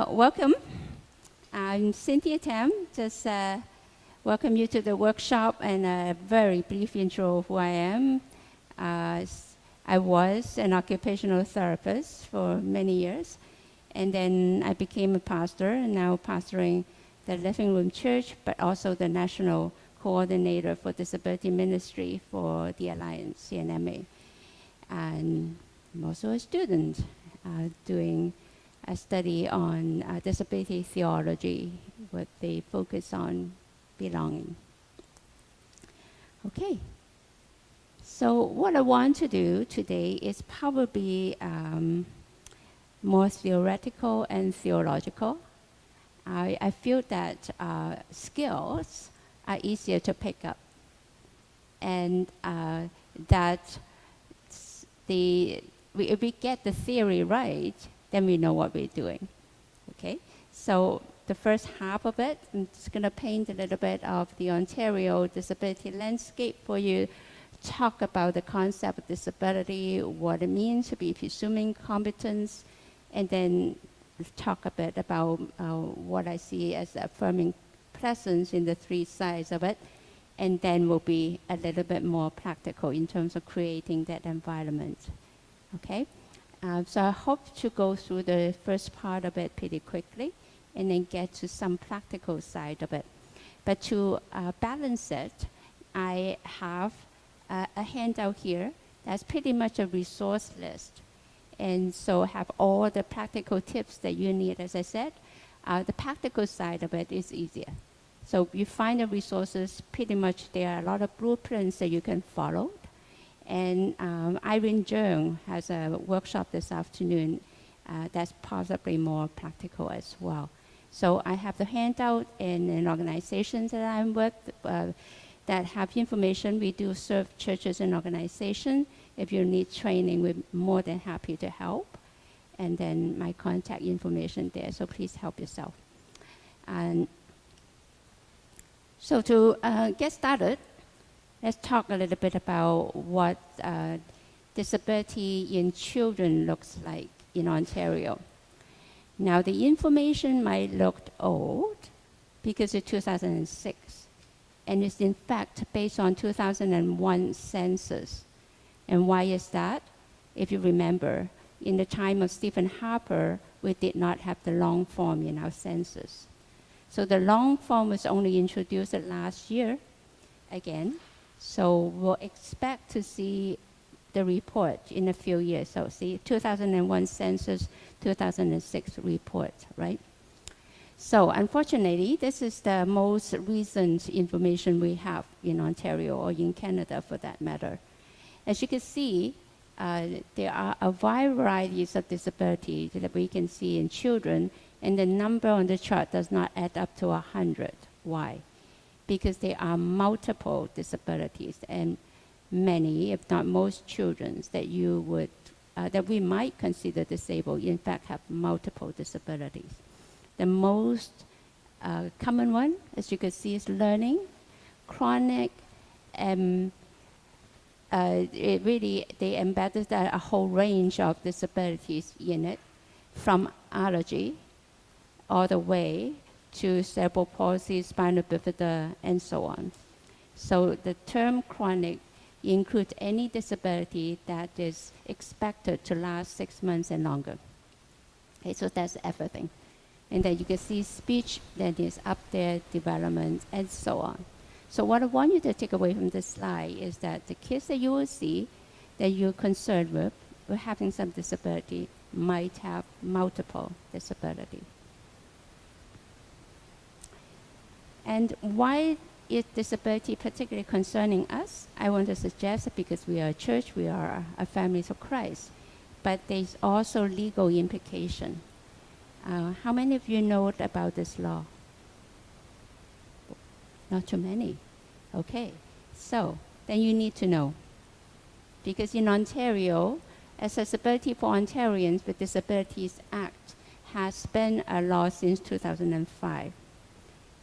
Welcome. I'm Cynthia Tam. Just welcome you to the workshop and a very brief intro of who I am. I was an occupational therapist for many years, and then I became a pastor, and now pastoring the Living Room Church, but also the National Coordinator for Disability Ministry for the Alliance, CNMA. And I'm also a student doing a study on disability theology with the focus on belonging. Okay, so what I want to do today is probably more theoretical and theological. I feel that skills are easier to pick up, and that if we get the theory right, then we know what we're doing, okay? So the first half of it, I'm just gonna paint a little bit of the Ontario disability landscape for you, talk about the concept of disability, what it means to be presuming competence, and then talk a bit about what I see as affirming presence in the three sides of it, and then we'll be a little bit more practical in terms of creating that environment, okay? So I hope to go through the first part of it pretty quickly and then get to some practical side of it. But to balance it, I have a handout here that's pretty much a resource list. And so have all the practical tips that you need. As I said, the practical side of it is easier. So you find the resources, pretty much there are a lot of blueprints that you can follow. And Irene Jung has a workshop this afternoon that's possibly more practical as well. So I have the handout in an organization that I'm with that have information. We do serve churches and organizations. If you need training, we're more than happy to help. And then my contact information there, so please help yourself. And so to get started, let's talk a little bit about what disability in children looks like in Ontario. Now, the information might look old because it's 2006, and it's in fact based on 2001 census. And why is that? If you remember, in the time of Stephen Harper, we did not have the long form in our census. So the long form was only introduced last year, again. So we'll expect to see the report in a few years. So see, 2001 census, 2006 report, right? So unfortunately, this is the most recent information we have in Ontario or in Canada for that matter. As you can see, there are a wide variety of disabilities that we can see in children, and the number on the chart does not add up to 100. Why? Because there are multiple disabilities, and many, if not most children that you would, that we might consider disabled, in fact have multiple disabilities. The most common one, as you can see, is learning, chronic, they embedded a whole range of disabilities in it, from allergy all the way to cerebral palsy, spinal bifida, and so on. So the term chronic includes any disability that is expected to last 6 months and longer. Okay, so that's everything. And then you can see speech that is up there, development, and so on. So what I want you to take away from this slide is that the kids that you will see that you're concerned with having some disability might have multiple disability. And why is disability particularly concerning us? I want to suggest that because we are a church, we are a family of Christ, but there's also legal implication. How many of you know about this law? Not too many. Okay, so then you need to know. Because in Ontario, Accessibility for Ontarians with Disabilities Act has been a law since 2005.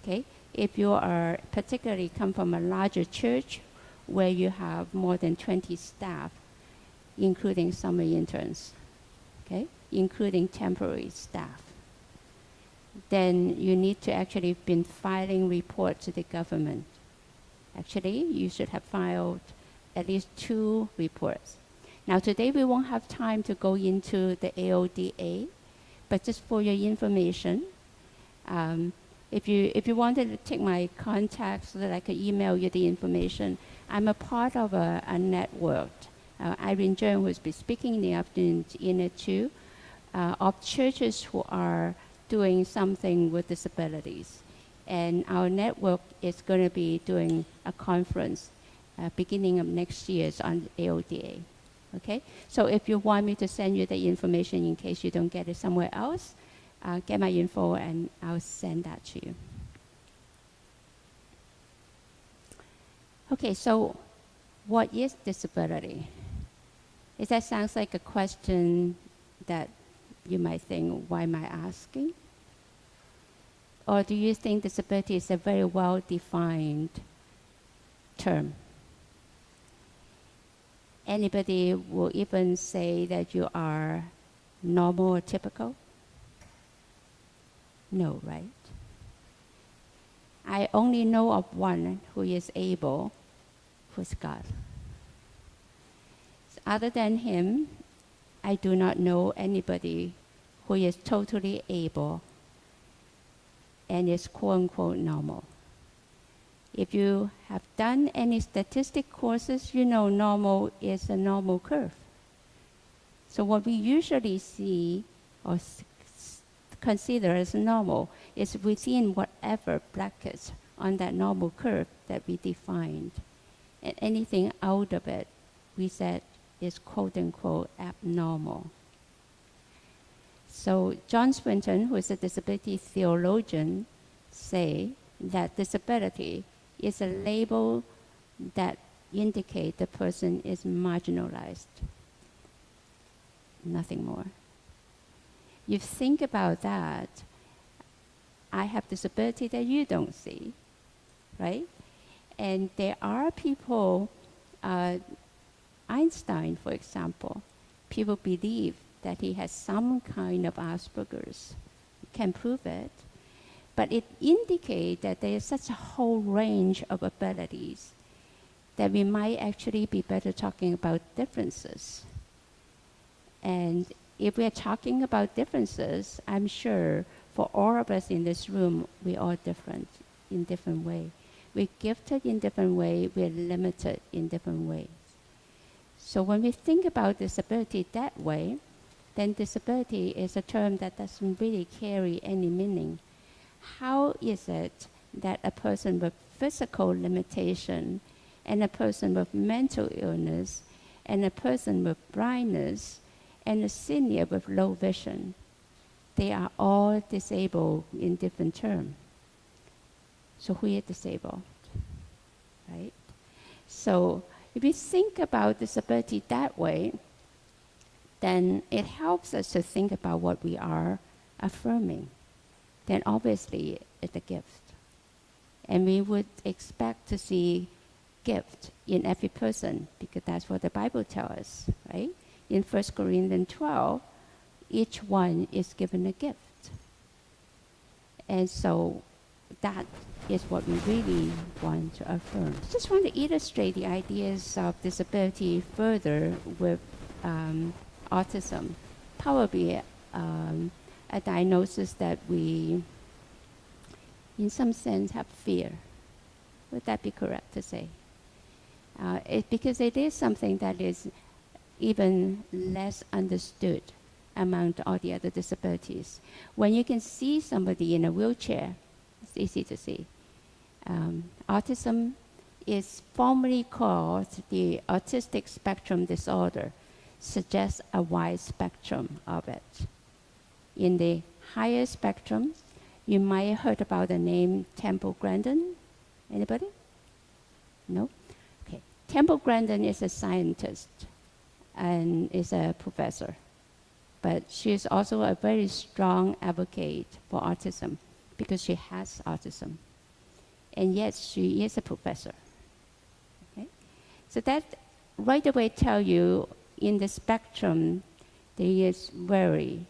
Okay, if you are particularly come from a larger church where you have more than 20 staff, including summer interns, okay, including temporary staff. then you need to actually been filing report to the government. Actually, you should have filed at least 2 reports. Now today we won't have time to go into the AODA, but just for your information, if you wanted to take my contact so that I could email you the information, I'm a part of a network. Irene Jones, who will be speaking in the afternoon in it too, of churches who are doing something with disabilities. And our network is going to be doing a conference beginning of next year on AODA. Okay? So if you want me to send you the information in case you don't get it somewhere else, get my info and I'll send that to you. Okay, so what is disability? That sounds like a question that you might think, why am I asking? Or do you think disability is a very well-defined term? Anybody will even say that you are normal or typical? No, right? I only know of one who is able, who's God. Other than him, I do not know anybody who is totally able and is quote-unquote normal. If you have done any statistic courses, you know normal is a normal curve. So what we usually see or consider as normal is within whatever brackets on that normal curve that we defined. And anything out of it, we said is quote-unquote abnormal. So John Swinton, who is a disability theologian, say that disability is a label that indicates the person is marginalized. Nothing more. You think about that, I have disability that you don't see, right? And there are people, Einstein, for example, people believe that he has some kind of Asperger's. You can prove it. But it indicates that there is such a whole range of abilities that we might actually be better talking about differences. And if we're talking about differences, I'm sure for all of us in this room, we're all different in different ways. We're gifted in different ways, we're limited in different ways. So when we think about disability that way, then disability is a term that doesn't really carry any meaning. How is it that a person with physical limitation and a person with mental illness and a person with blindness and a senior with low vision, they are all disabled in different terms? So who is disabled, right? So if you think about disability that way, then it helps us to think about what we are affirming. Then obviously it's a gift. And we would expect to see gift in every person because that's what the Bible tells us, right? In 1 Corinthians 12, each one is given a gift. And so that is what we really want to affirm. Just want to illustrate the ideas of disability further with autism. Probably a diagnosis that we, in some sense, have fear. Would that be correct to say? Because it is something that is even less understood among all the other disabilities. When you can see somebody in a wheelchair, it's easy to see. Autism is formally called the autistic spectrum disorder, suggests a wide spectrum of it. In the higher spectrum, you might have heard about the name Temple Grandin. Anybody? No? Okay. Temple Grandin is a scientist and is a professor. But she is also a very strong advocate for autism because she has autism. And yet she is a professor. Okay? So that right away tells you in the spectrum there is very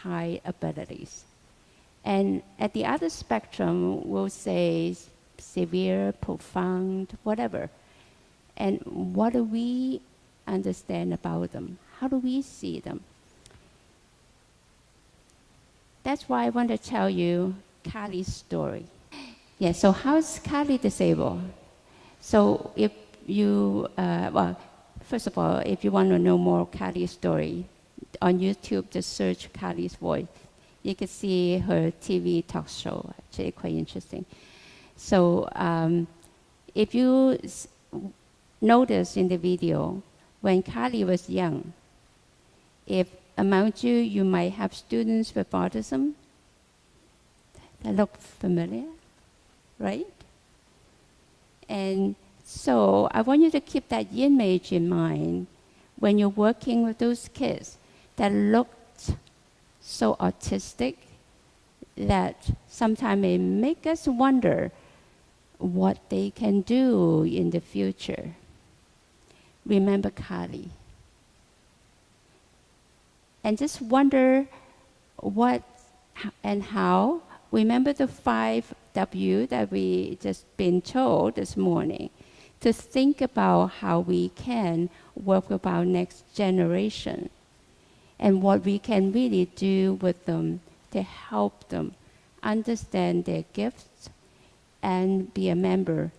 high abilities. And at the other spectrum, we'll say severe, profound, whatever. And what do we understand about them? How do we see them? That's why I want to tell you Kali's story. Yeah, so how's Kali disabled? So if you, first of all, if you want to know more Kali's story, on YouTube, just search Kali's voice. You can see her TV talk show, actually quite interesting. So if you notice in the video, when Kali was young, if among you, you might have students with autism, that look familiar, right? And so I want you to keep that image in mind when you're working with those kids that looked so autistic that sometimes it make us wonder what they can do in the future. Remember Kali. And just wonder what and how. Remember the 5 W that we just been told this morning, to think about how we can work with our next generation and what we can really do with them to help them understand their gifts and be a member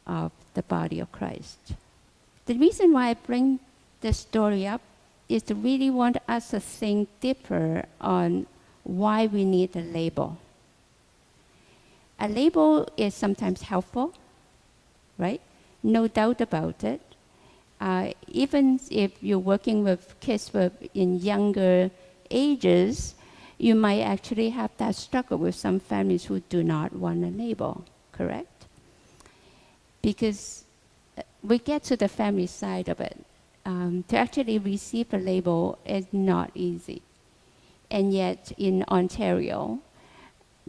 of the body of Christ. The reason why I bring this story up is to really want us to think deeper on why we need a label. A label is sometimes helpful, right? No doubt about it. Even if you're working with kids in younger ages, you might actually have that struggle with some families who do not want a label, correct? Because we get to the family side of it. To actually receive a label is not easy. And yet in Ontario,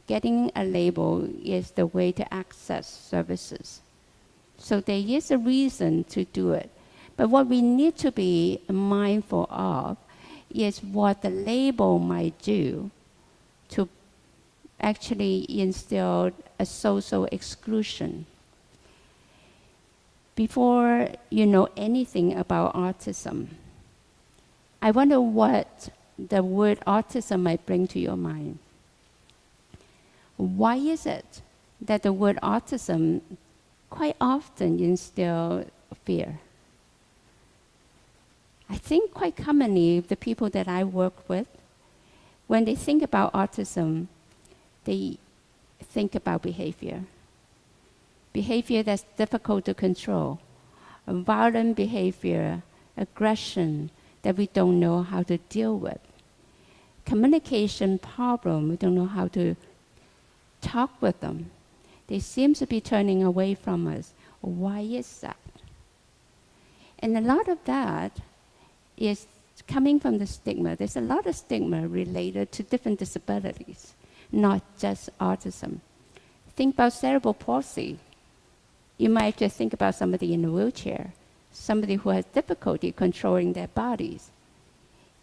getting a label is the way to access services. So there is a reason to do it. But what we need to be mindful of is what the label might do to actually instill a social exclusion. Before you know anything about autism, I wonder what the word autism might bring to your mind. Why is it that the word autism quite often instills fear? I think quite commonly the people that I work with, when they think about autism, they think about behavior. Behavior that's difficult to control, violent behavior, aggression that we don't know how to deal with, communication problem, we don't know how to talk with them. They seem to be turning away from us. Why is that? And a lot of that is coming from the stigma. There's a lot of stigma related to different disabilities, not just autism. Think about cerebral palsy. You might just think about somebody in a wheelchair, somebody who has difficulty controlling their bodies.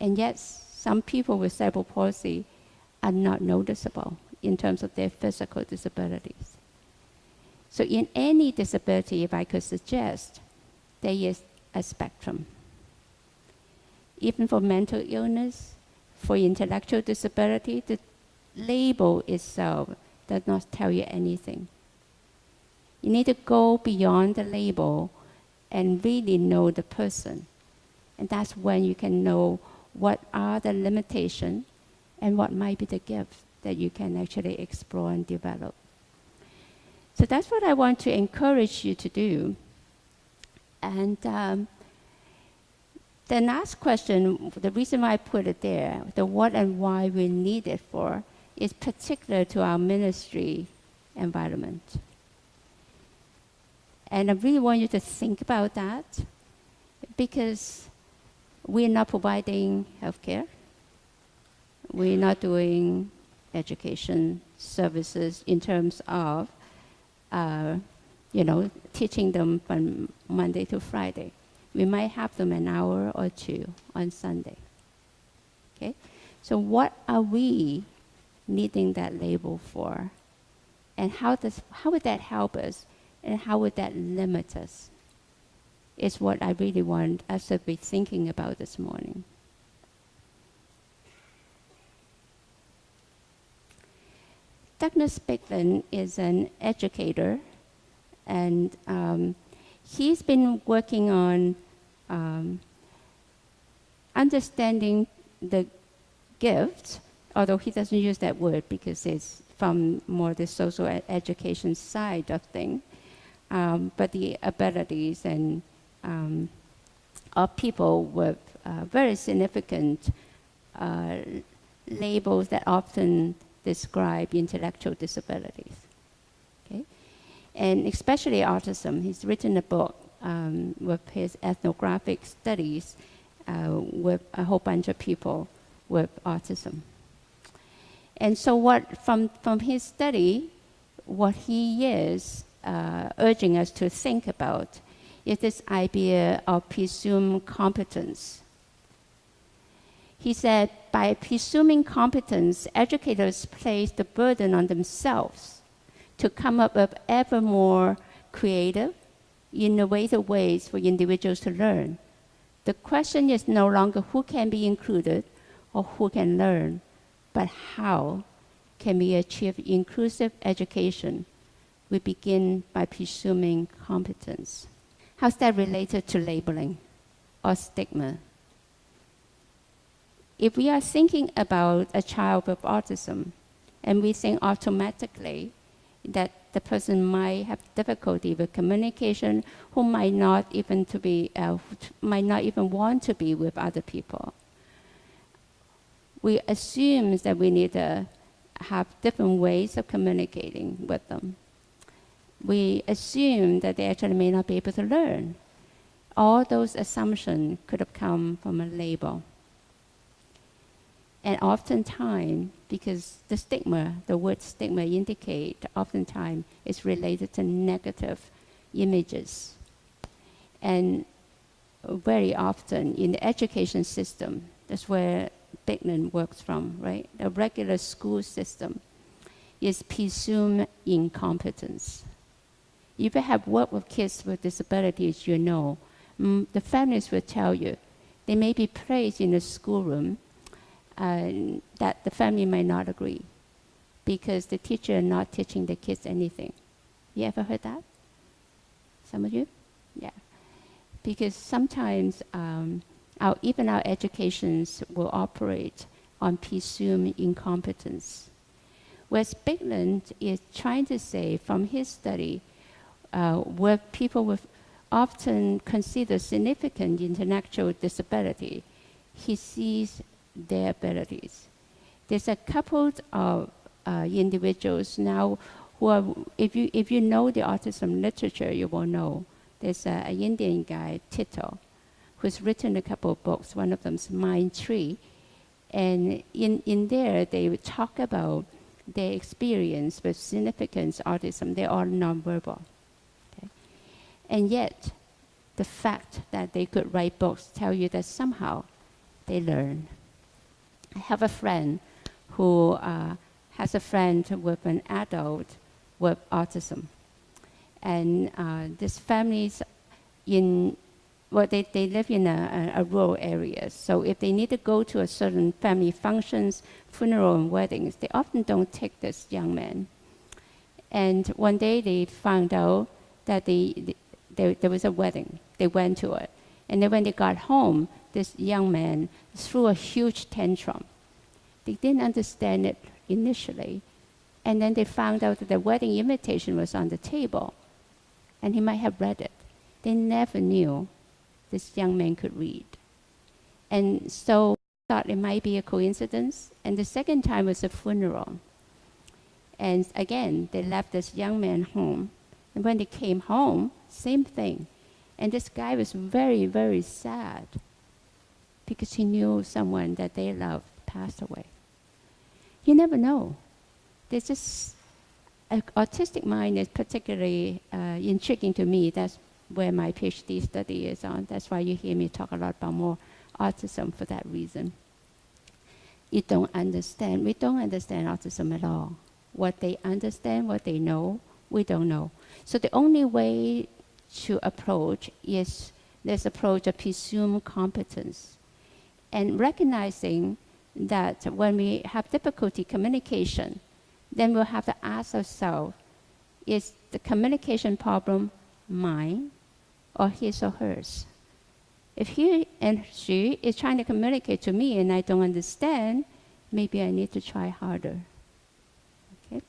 And yet, some people with cerebral palsy are not noticeable in terms of their physical disabilities. So in any disability, if I could suggest, there is a spectrum. Even for mental illness, for intellectual disability, the label itself does not tell you anything. You need to go beyond the label and really know the person. And that's when you can know what are the limitations and what might be the gifts that you can actually explore and develop. So that's what I want to encourage you to do. And the last question, the reason why I put it there, the what and why we need it for, is particular to our ministry environment. And I really want you to think about that, because we're not providing healthcare. We're not doing education services in terms of, teaching them from Monday to Friday. We might have them an hour or two on Sunday. Okay? So what are we needing that label for? And how would that help us? And how would that limit us? Is what I really want us to be thinking about this morning. Douglas Bigland is an educator, and he's been working on understanding the gifts, although he doesn't use that word because it's from more the social education side of things, but the abilities and of people with very significant labels that often describe intellectual disabilities. Okay? And especially autism. He's written a book with his ethnographic studies with a whole bunch of people with autism. And so from his study, what he is urging us to think about is this idea of presumed competence. He said, by presuming competence, educators place the burden on themselves to come up with ever more creative, innovative ways for individuals to learn. The question is no longer who can be included or who can learn, but how can we achieve inclusive education? We begin by presuming competence. How's that related to labeling or stigma? If we are thinking about a child with autism, and we think automatically that the person might have difficulty with communication, who might not even want to be with other people, we assume that we need to have different ways of communicating with them. We assume that they actually may not be able to learn. All those assumptions could have come from a label. And oftentimes, because the stigma, the word stigma indicate, oftentimes it's related to negative images. And very often in the education system, that's where Bigland works from, right? The regular school system is presumed incompetence. If you have worked with kids with disabilities, you know, the families will tell you, they may be placed in a schoolroom that the family might not agree because the teacher is not teaching the kids anything. You ever heard that? Some of you? Yeah. Because sometimes even our educations will operate on presumed incompetence. Whereas Bigland is trying to say from his study, where people with often considered significant intellectual disability, he sees their abilities. There's a couple of individuals now who are, if you know the autism literature, you will know. There's an Indian guy, Tito, who's written a couple of books. One of them's Mind Tree. And in there, they talk about their experience with significant autism. They're all nonverbal. Okay? And yet, the fact that they could write books tell you that somehow they learn. I have a friend who has a friend with an adult with autism. And this family's they live in a rural area. So if they need to go to a certain family functions, funeral and weddings, they often don't take this young man. And one day they found out that there was a wedding. They went to it. And then when they got home, this young man threw a huge tantrum. They didn't understand it initially. And then they found out that the wedding invitation was on the table. And he might have read it. They never knew this young man could read. And so thought it might be a coincidence. And the second time was a funeral. And again, they left this young man home. And when they came home, same thing. And this guy was very, very sad because he knew someone that they loved passed away. You never know. There's just, autistic mind is particularly intriguing to me. That's where my PhD study is on. That's why you hear me talk a lot about more autism for that reason. you don't understand. We don't understand autism at all. What they understand, what they know, we don't know. So the only way to approach is this approach of presumed competence. And recognizing that when we have difficulty communication, then we'll have to ask ourselves, is the communication problem mine or his or hers? If he and she is trying to communicate to me and I don't understand, maybe I need to try harder. Okay?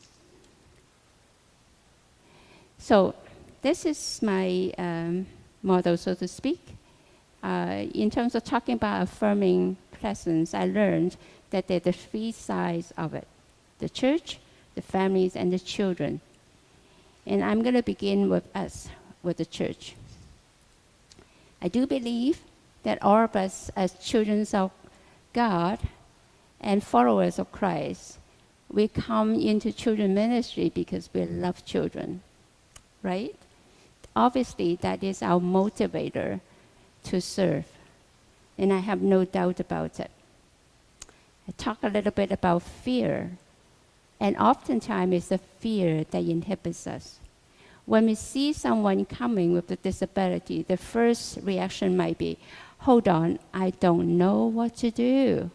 So this is my model, so to speak. In terms of talking about affirming presence, I learned that there are the three sides of it: the church, the families, and the children. And I'm going to begin with us, with the church. I do believe that all of us as children of God and followers of Christ, we come into children ministry because we love children, right? Obviously, that is our motivator to serve, and I have no doubt about it. I talk a little bit about fear, and oftentimes it's the fear that inhibits us. When we see someone coming with a disability, the first reaction might be, hold on, I don't know what to do.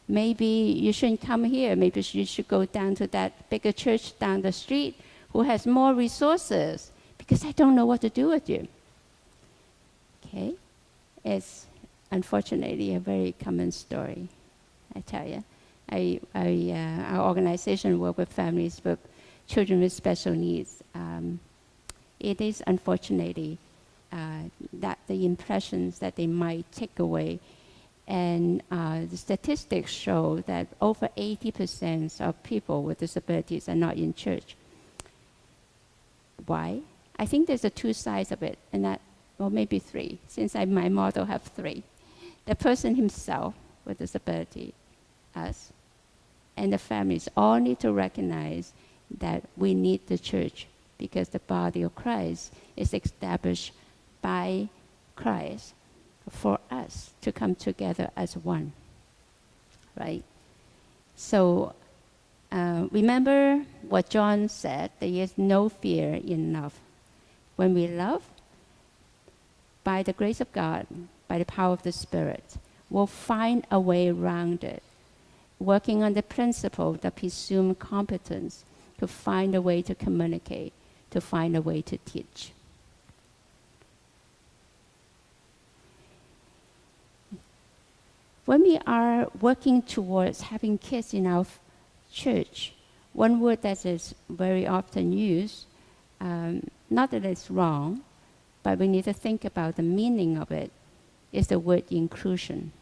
Maybe you shouldn't come here. Maybe you should go down to that bigger church down the street who has more resources, because I don't know what to do with you. Okay? It's unfortunately a very common story, I tell you. Our organization works with families with children with special needs. It is unfortunately that the impressions that they might take away, and the statistics show that over 80% of people with disabilities are not in church. Why? I think there's two sides of it, and that, well, maybe three, since my model have three. The person himself with disability, us, and the families all need to recognize that we need the church, because the body of Christ is established by Christ for us to come together as one, right? So remember what John said, there is no fear in love. When we love, by the grace of God, by the power of the Spirit, we'll find a way around it, working on the principle that presumed competence, to find a way to communicate, to find a way to teach. When we are working towards having kids in our church, one word that is very often used, not that it's wrong, but we need to think about the meaning of it, is the word inclusion.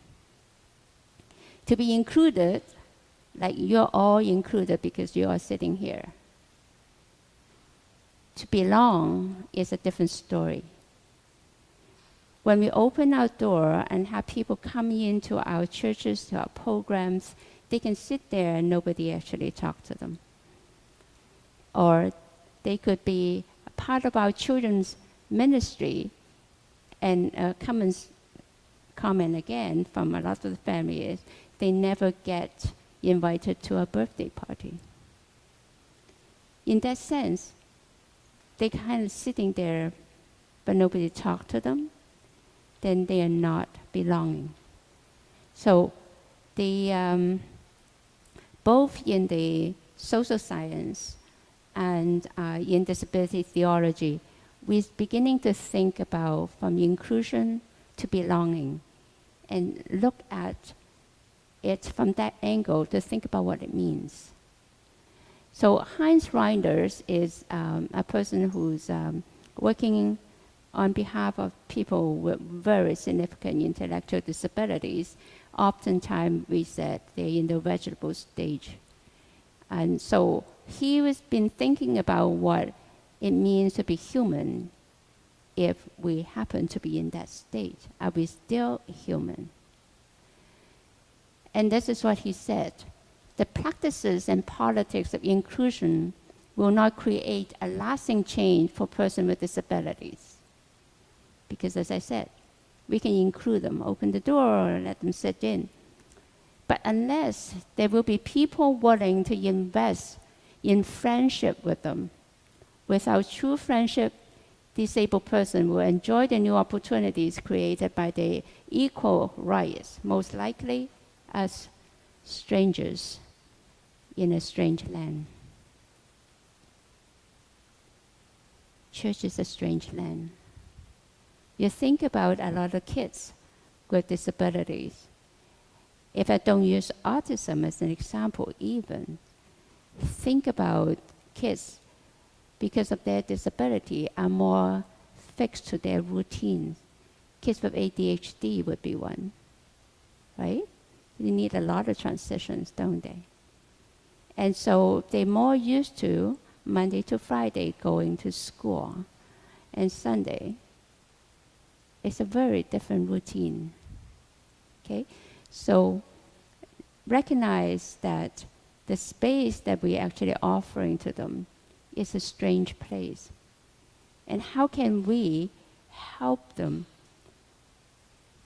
To be included, like you're all included because you are sitting here. To belong is a different story. When we open our door and have people come into our churches, to our programs, they can sit there and nobody actually talk to them. Or they could be a part of our children's ministry, and a common comment again from a lot of the families, they never get invited to a birthday party. In that sense, they kind of sitting there, but nobody talk to them, then they are not belonging. So the both in the social science and in disability theology, we're beginning to think about from inclusion to belonging, and look at it from that angle to think about what it means. So Heinz Reinders is a person who's working on behalf of people with very significant intellectual disabilities. Oftentimes we said they're in the vegetable stage. And so he has been thinking about what it means to be human if we happen to be in that state. Are we still human? And this is what he said. The practices and politics of inclusion will not create a lasting change for persons with disabilities. Because as I said, we can include them, open the door, let them sit in. But unless there will be people willing to invest in friendship with them, without true friendship, disabled person will enjoy the new opportunities created by the equal rights, most likely as strangers in a strange land. Church is a strange land. You think about a lot of kids with disabilities. If I don't use autism as an example even, think about kids because of their disability are more fixed to their routines. Kids with ADHD would be one, right? They need a lot of transitions, don't they? And so they're more used to Monday to Friday going to school, and Sunday it's a very different routine. Okay? So recognize that the space that we're actually offering to them is a strange place. And how can we help them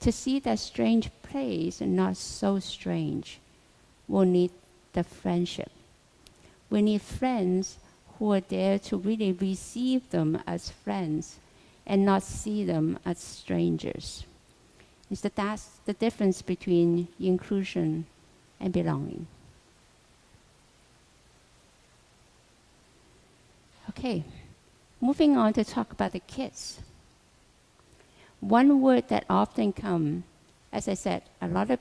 to see that strange place and not so strange? We'll need the friendship. We need friends who are there to really receive them as friends and not see them as strangers. That's the difference between inclusion and belonging. Okay, moving on to talk about the kids. One word that often comes, as I said, a lot of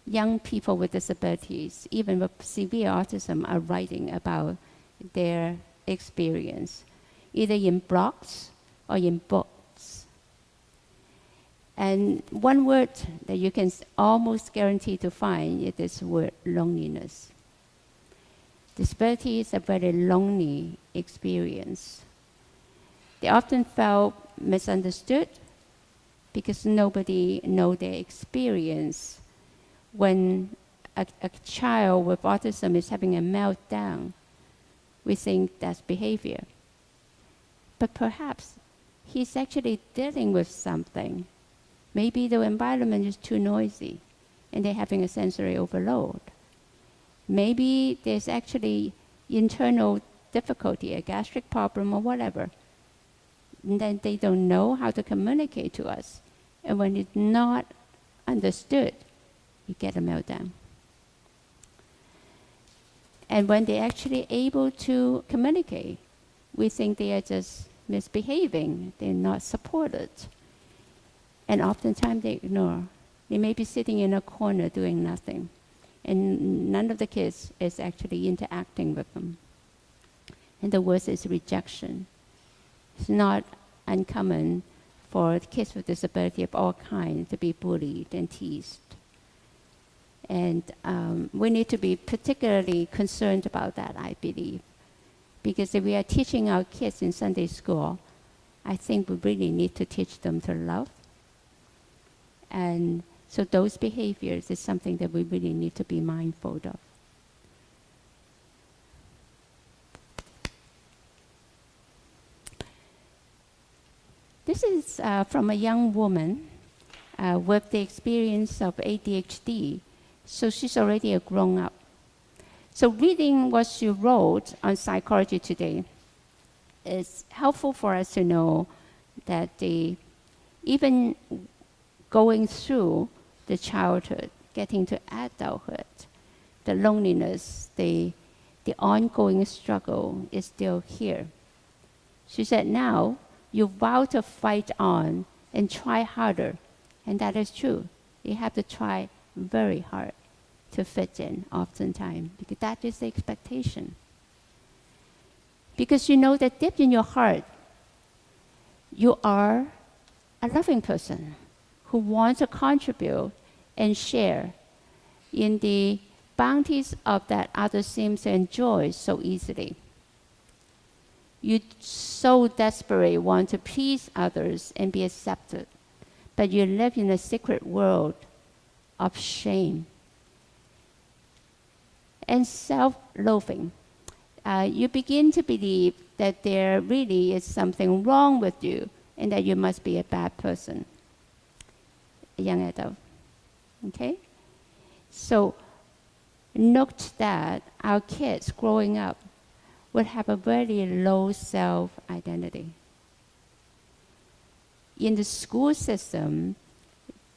young people with disabilities, even with severe autism, are writing about their experience, either in blogs or in books. And one word that you can almost guarantee to find is this word, loneliness. Disability is a very lonely experience. They often felt misunderstood because nobody knows their experience. When a child with autism is having a meltdown, we think that's behavior. But perhaps he's actually dealing with something. Maybe the environment is too noisy and they're having a sensory overload. Maybe there's actually internal difficulty, a gastric problem or whatever. And then they don't know how to communicate to us. And when it's not understood, you get a meltdown. And when they're actually able to communicate, we think they are just misbehaving, they're not supported. And oftentimes they ignore. They may be sitting in a corner doing nothing. And none of the kids is actually interacting with them. And the worst is rejection. It's not uncommon for kids with disability of all kinds to be bullied and teased. And we need to be particularly concerned about that, I believe. Because if we are teaching our kids in Sunday school, I think we really need to teach them to love. And so those behaviors is something that we really need to be mindful of. This is from a young woman with the experience of ADHD. So she's already a grown-up. So reading what she wrote on Psychology Today is helpful for us to know that even going through the childhood, getting to adulthood, the loneliness, the ongoing struggle is still here. She said, now you vow to fight on and try harder. And that is true. You have to try very hard to fit in oftentimes, because that is the expectation. Because you know that deep in your heart, you are a loving person who wants to contribute and share in the bounties of that others seem to enjoy so easily. You so desperately want to please others and be accepted, but you live in a secret world of shame and self-loathing. You begin to believe that there really is something wrong with you and that you must be a bad person, a young adult. Okay? So note that our kids growing up would have a very low self-identity. In the school system,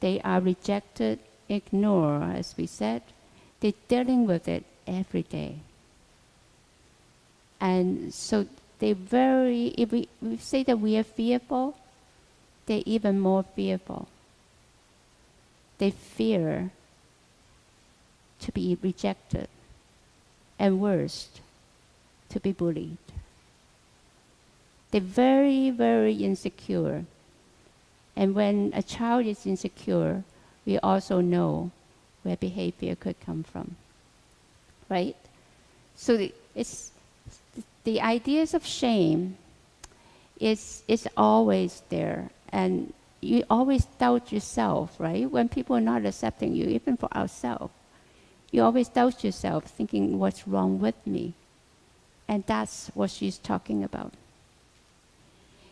they are rejected, ignored, as we said. They're dealing with it every day. And so if we say that we are fearful, they're even more fearful. They fear to be rejected, and worse, to be bullied. They're very, very insecure. And when a child is insecure, we also know where behavior could come from, right? So the ideas of shame is always there, and you always doubt yourself, right? When people are not accepting you, even for ourselves, you always doubt yourself, thinking, what's wrong with me? And that's what she's talking about.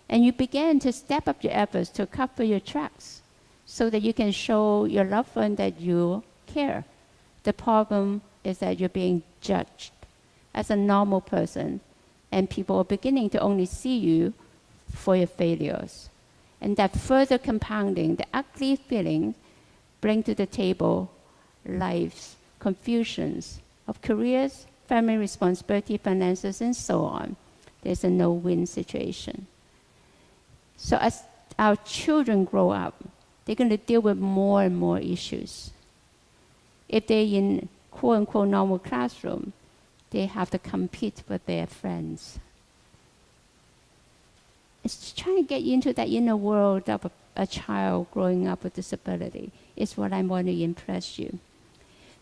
And you begin to step up your efforts to cover your tracks so that you can show your loved one that you care. The problem is that you're being judged as a normal person, and people are beginning to only see you for your failures. And that further compounding the ugly feelings bring to the table life's confusions of careers, family responsibility, finances, and so on. There's a no-win situation. So as our children grow up, they're going to deal with more and more issues. If they're in quote-unquote normal classroom, they have to compete with their friends. It's trying to get you into that inner world of a child growing up with disability is what I want to impress you.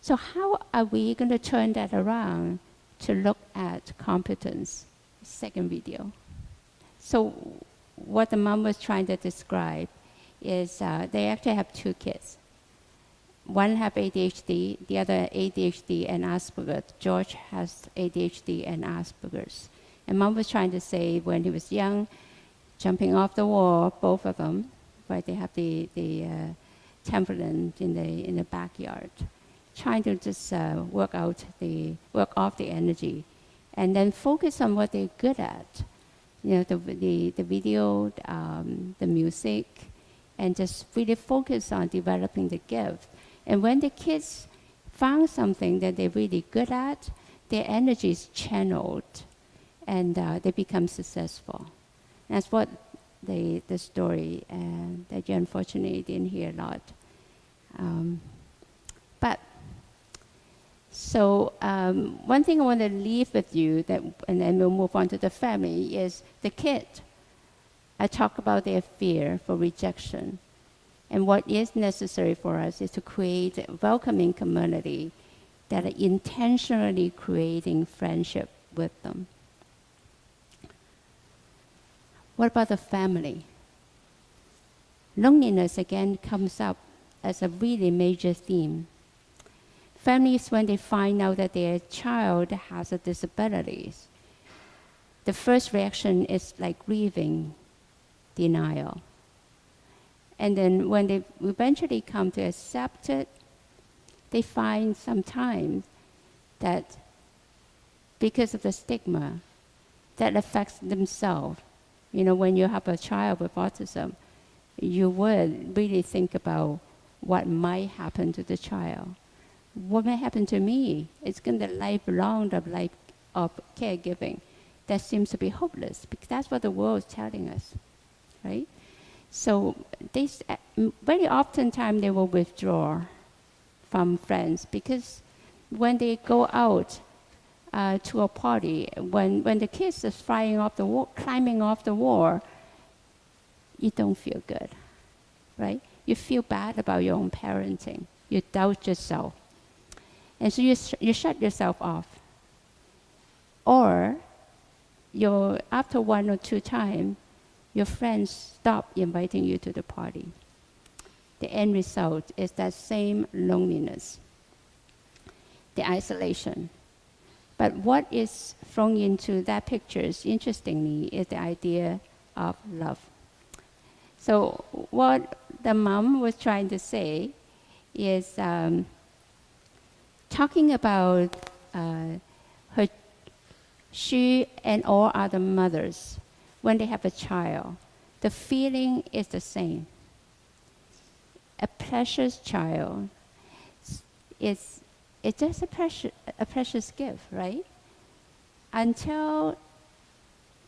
So how are we going to turn that around to look at competence? Second video. So what the mom was trying to describe is they actually have two kids. One have ADHD, the other ADHD and Asperger's. George has ADHD and Asperger's. And mom was trying to say when he was young, jumping off the wall, both of them, right? They have the trampoline in the backyard, trying to just work off the energy, and then focus on what they're good at. You know, the video, the music, and just really focus on developing the gift. And when the kids found something that they're really good at, their energy is channeled, and they become successful. That's what the story that you unfortunately didn't hear a lot. One thing I want to leave with you, and then we'll move on to the family, is the kid. I talk about their fear for rejection. And what is necessary for us is to create a welcoming community that are intentionally creating friendship with them. What about the family? Loneliness again comes up as a really major theme. Families, when they find out that their child has a disability, the first reaction is like grieving, denial. And then when they eventually come to accept it, they find sometimes that because of the stigma, that affects themselves. You know, when you have a child with autism, you would really think about what might happen to the child. What may happen to me? It's going to lifelong life of caregiving that seems to be hopeless, because that's what the world is telling us, right? So very oftentimes they will withdraw from friends, because when they go out to a party, when the kids are climbing off the wall, you don't feel good, right? You feel bad about your own parenting. You doubt yourself. And so you shut yourself off. Or after one or two times, your friends stop inviting you to the party. The end result is that same loneliness, the isolation. But what is thrown into that picture, interestingly, is the idea of love. So what the mom was trying to say is talking about she and all other mothers, when they have a child, the feeling is the same. A precious child it's just a precious gift, right? Until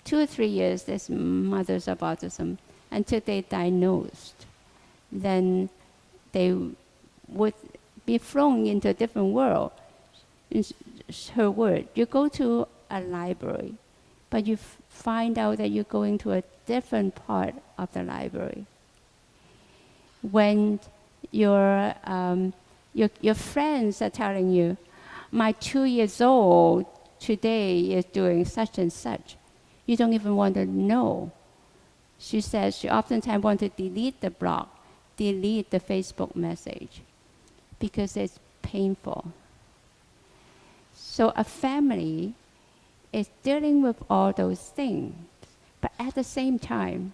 2 or 3 years, there's mothers of autism, until they diagnosed, then they would be thrown into a different world. In her word, you go to a library, but you find out that you're going to a different part of the library. When your friends are telling you, my 2 years old today is doing such and such, you don't even want to know. She says she oftentimes wants to delete the blog, delete the Facebook message, because it's painful. So a family is dealing with all those things, but at the same time,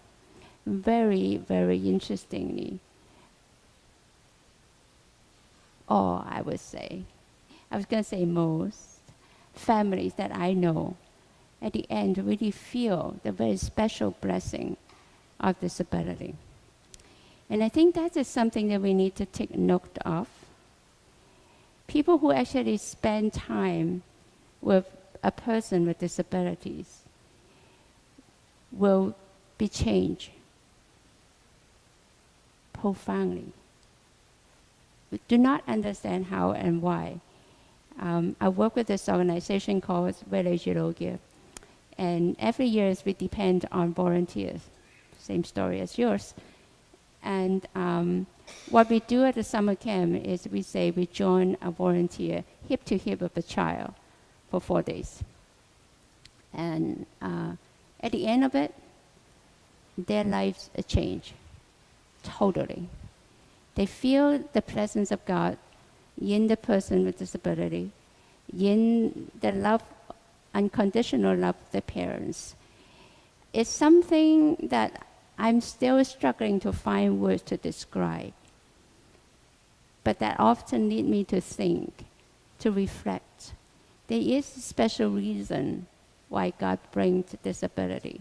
very, very interestingly, I was going to say most families that I know, at the end really feel the very special blessing of disability. And I think that is something that we need to take note of. People who actually spend time with a person with disabilities will be changed profoundly. We do not understand how and why. I work with this organization called Village Yoga, and every year we depend on volunteers. Same story as yours. And what we do at the summer camp is we say we join a volunteer hip to hip with a child for 4 days. And at the end of it, their lives change totally. They feel the presence of God in the person with disability, in the love, unconditional love of the parents. It's something that I'm still struggling to find words to describe, but that often lead me to think, to reflect. There is a special reason why God brings disability.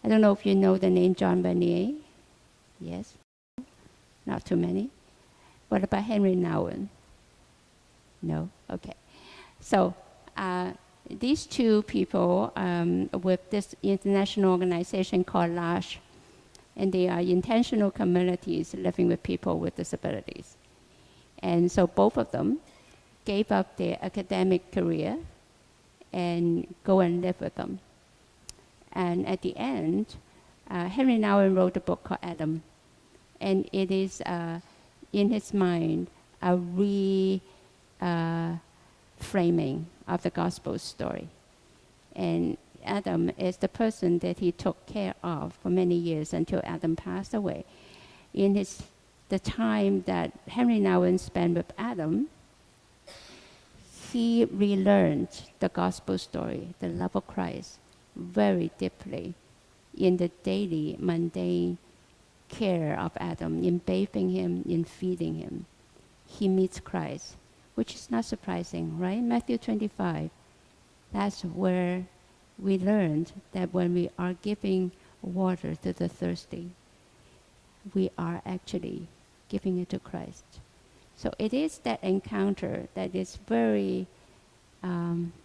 I don't know if you know the name John Bernier. Yes? Not too many. What about Henry Nouwen? No? Okay. So these two people with this international organization called LASH, and they are intentional communities living with people with disabilities. And so both of them gave up their academic career and go and live with them. And at the end, Henry Nouwen wrote a book called Adam. And it is, in his mind, a framing of the gospel story. And Adam is the person that he took care of for many years until Adam passed away. In the time that Henry Nouwen spent with Adam, he relearned the gospel story, the love of Christ, very deeply in the daily, mundane care of Adam, in bathing him, in feeding him. He meets Christ, which is not surprising, right? Matthew 25, that's where we learned that when we are giving water to the thirsty, we are actually giving it to Christ. So it is that encounter that is very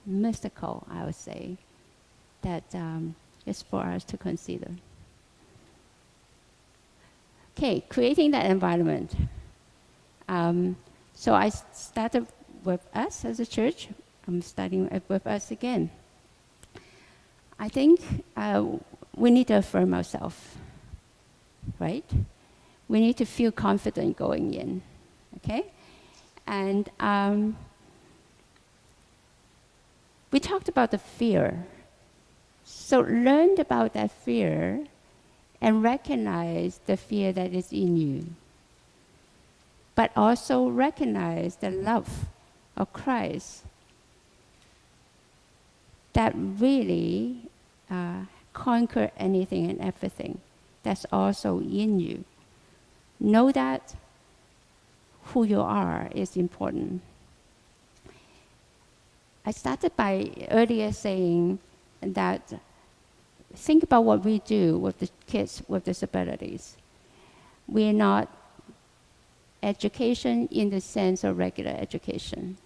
mystical, I would say, that is for us to consider. Okay, creating that environment. So I started with us as a church. I'm starting with us again. I think we need to affirm ourselves, right? We need to feel confident going in, okay? And we talked about the fear. So learn about that fear and recognize the fear that is in you. But also recognize the love of Christ that really conquer anything and everything that's also in you. Know that who you are is important. I started by earlier saying that think about what we do with the kids with disabilities. We're not education in the sense of regular education.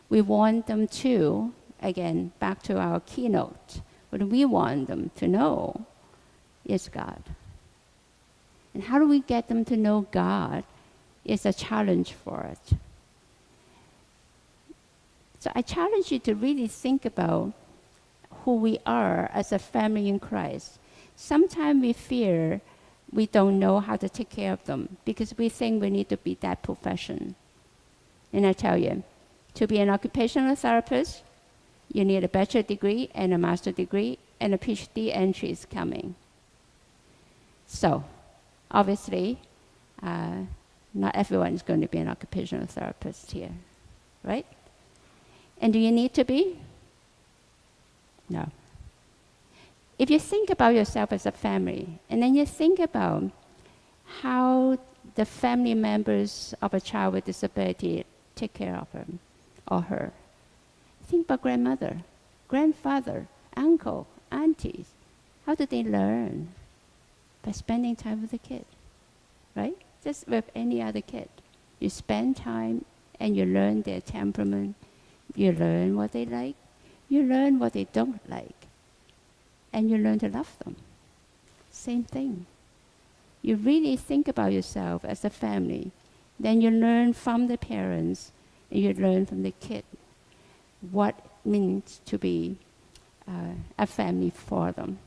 We want them to, again, back to our keynote, what we want them to know is God. And how do we get them to know God is a challenge for it. So I challenge you to really think about who we are as a family in Christ. Sometimes we fear we don't know how to take care of them because we think we need to be that profession. And I tell you, to be an occupational therapist, you need a bachelor degree and a master degree, and a PhD entry is coming. So, obviously, not everyone is going to be an occupational therapist here, right? And do you need to be? No. If you think about yourself as a family, and then you think about how the family members of a child with disability take care of him or her. Think about grandmother, grandfather, uncle, aunties. How do they learn? By spending time with the kid, right? Just with any other kid. You spend time and you learn their temperament. You learn what they like. You learn what they don't like. And you learn to love them. Same thing. You really think about yourself as a family. Then you learn from the parents and you learn from the kid what it means to be a family for them.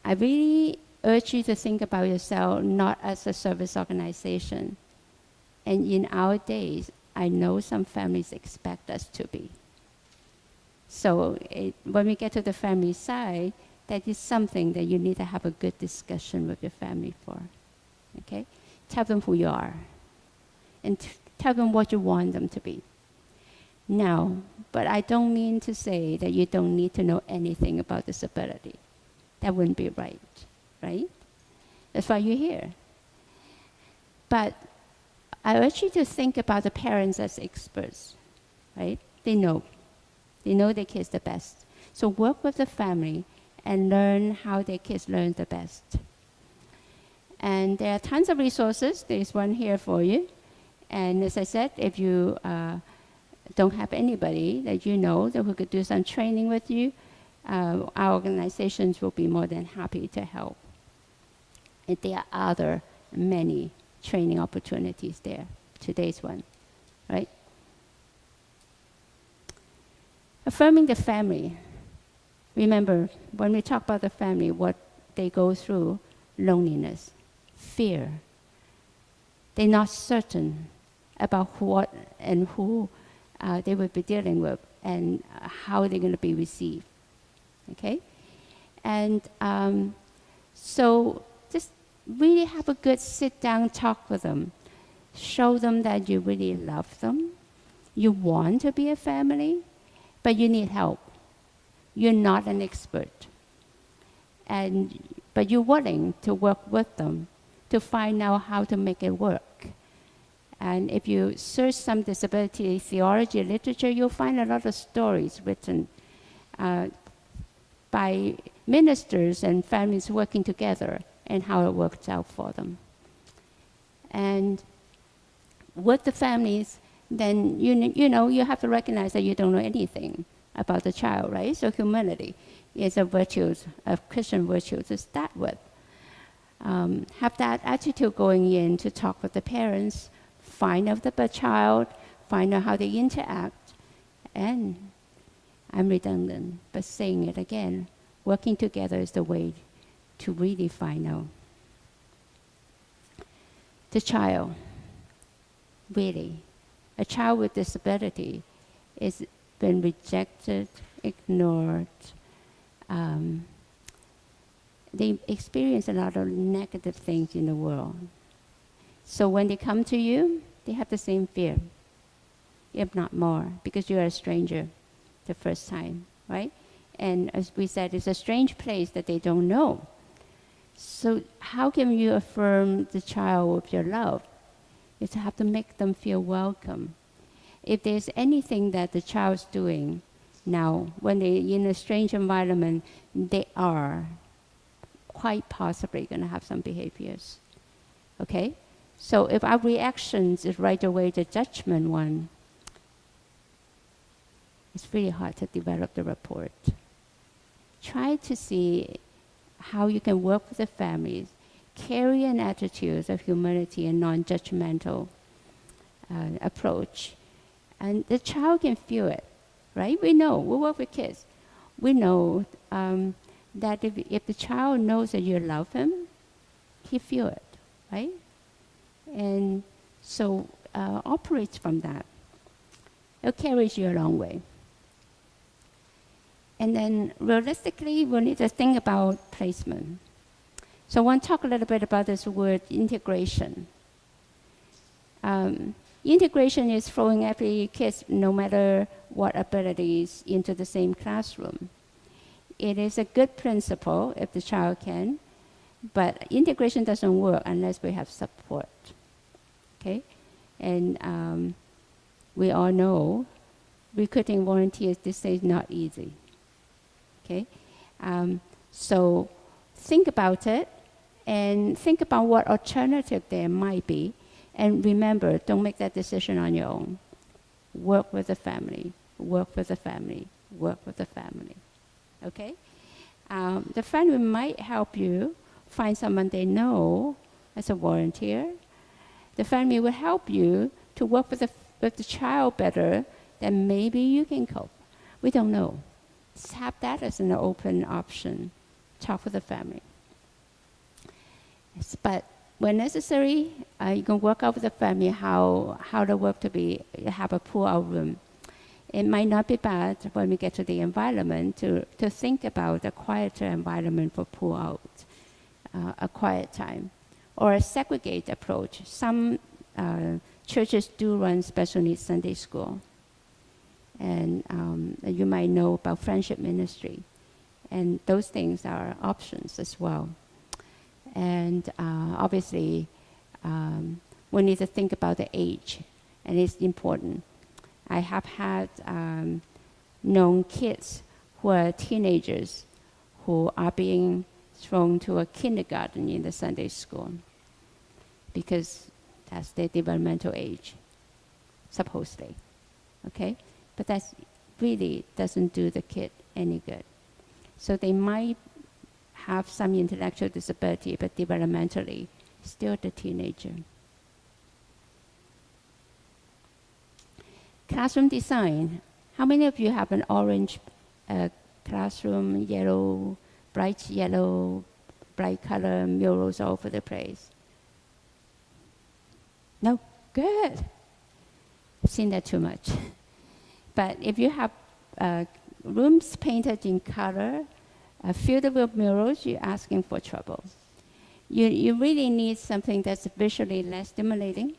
I really urge you to think about yourself not as a service organization. And in our days, I know some families expect us to be. So when we get to the family side, that is something that you need to have a good discussion with your family for. Okay? Tell them who you are. And tell them what you want them to be. Now, but I don't mean to say that you don't need to know anything about disability. That wouldn't be right? That's why you're here. But I urge you to think about the parents as experts, right? They know their kids the best. So work with the family and learn how their kids learn the best. And there are tons of resources. There's one here for you. And as I said, if you don't have anybody that you know that who could do some training with you, our organizations will be more than happy to help. And there are many training opportunities there. Today's one, right? Affirming the family. Remember, when we talk about the family, what they go through, loneliness, fear. They're not certain about what and who they will be dealing with and how they're going to be received. Okay? And so just really have a good sit-down talk with them. Show them that you really love them. You want to be a family, but you need help. You're not an expert. But you're willing to work with them to find out how to make it work. And if you search some disability theology literature, you'll find a lot of stories written by ministers and families working together and how it worked out for them. And with the families, then you have to recognize that you don't know anything about the child, right? So humility is a Christian virtue to start with. Have that attitude going in to talk with the parents, find out the child, find out how they interact, and I'm redundant, but saying it again, working together is the way to really find out. The child, really, a child with disability is been rejected, ignored. They experience a lot of negative things in the world. So when they come to you, they have the same fear, if not more, because you're a stranger the first time, right? And as we said, it's a strange place that they don't know. So how can you affirm the child with your love? You have to make them feel welcome. if there's anything that the child's doing now, when they're in a strange environment, they are quite possibly going to have some behaviors. Okay? So if our reactions is right away the judgment one, it's really hard to develop the rapport. Try to see how you can work with the families, carry an attitude of humility and non-judgmental approach. And the child can feel it, right? We know, we work with kids. We know that if the child knows that you love him, he feel it, right? And so operates from that. It carries you a long way. And then realistically, we need to think about placement. So I want to talk a little bit about this word integration. Integration is throwing every kid, no matter what abilities, into the same classroom. It is a good principle if the child can, but integration doesn't work unless we have support. Okay? And we all know recruiting volunteers these days is not easy. Okay? So think about it and think about what alternative there might be. And remember, don't make that decision on your own. Work with the family, work with the family, work with the family. Okay? The family might help you find someone they know as a volunteer. The family will help you to work with the child better, then maybe you can cope. We don't know. Just have that as an open option. Talk with the family. Yes, but when necessary, you can work out with the family how the work to be, have a pull-out room. It might not be bad when we get to the environment to think about a quieter environment for pull-out, a quiet time, or a segregate approach. Some churches do run special needs Sunday school. And you might know about friendship ministry. And those things are options as well. And obviously, we need to think about the age, and it's important. I have had known kids who are teenagers who are being thrown to a kindergarten in the Sunday school because that's their developmental age, supposedly. Okay? But that really doesn't do the kid any good. So they might have some intellectual disability, but developmentally, still the teenager. Classroom design. How many of you have an orange classroom, yellow, bright color murals all over the place? No? Good. I've seen that too much. But if you have rooms painted in color, filled with murals, you're asking for trouble. You really need something that's visually less stimulating.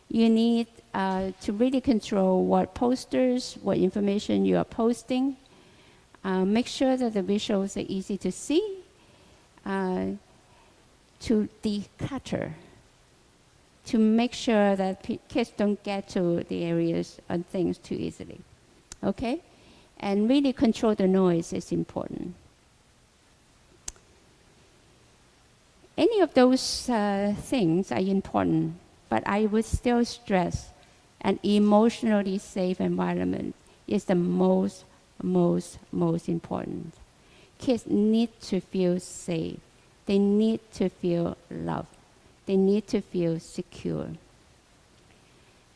You need to really control what posters, what information you are posting. Make sure that the visuals are easy to see, to declutter, to make sure that kids don't get to the areas and things too easily. Okay? And really control the noise is important. Any of those things are important, but I would still stress an emotionally safe environment is the most important. Kids need to feel safe. They need to feel loved. They need to feel secure.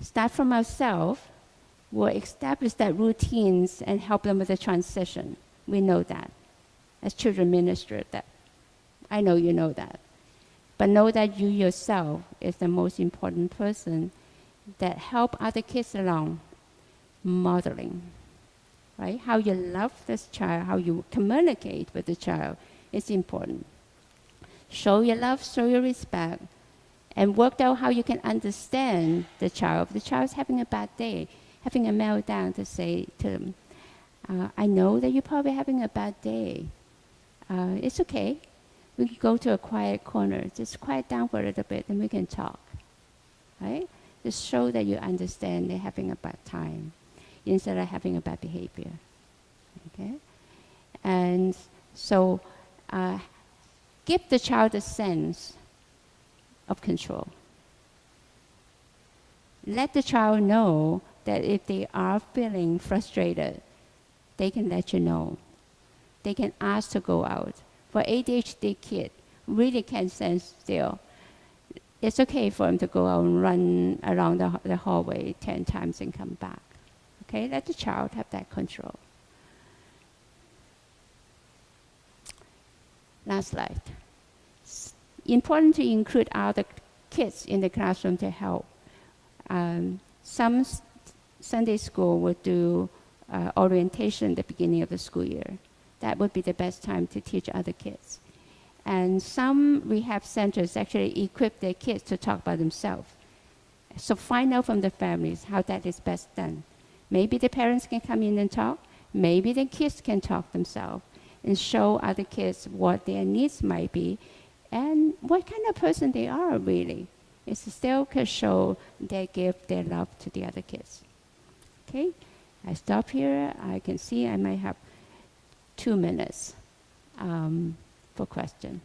Start from ourselves. We'll establish that routines and help them with the transition. We know that. As children minister that. I know you know that. But know that you yourself is the most important person that help other kids along, modeling, right? How you love this child, how you communicate with the child is important. Show your love, show your respect, and work out how you can understand the child. If the child's having a bad day, having a meltdown, to say to them, I know that you're probably having a bad day. It's okay. We can go to a quiet corner. Just quiet down for a little bit, and we can talk, right? Just show that you understand they're having a bad time instead of having a bad behavior. Okay? And so give the child a sense of control. Let the child know that if they are feeling frustrated, they can let you know. They can ask to go out. For ADHD kid, really can stand still. It's okay for them to go out and run around the hallway 10 times and come back. Okay, let the child have that control. Last slide. It's important to include other kids in the classroom to help. Some Sunday school would do orientation at the beginning of the school year. That would be the best time to teach other kids. And some rehab centers actually equip their kids to talk by themselves. So find out from the families how that is best done. Maybe the parents can come in and talk. Maybe the kids can talk themselves and show other kids what their needs might be and what kind of person they are really. It still can show they give their love to the other kids. Okay, I stop here. I can see I might have 2 minutes for question.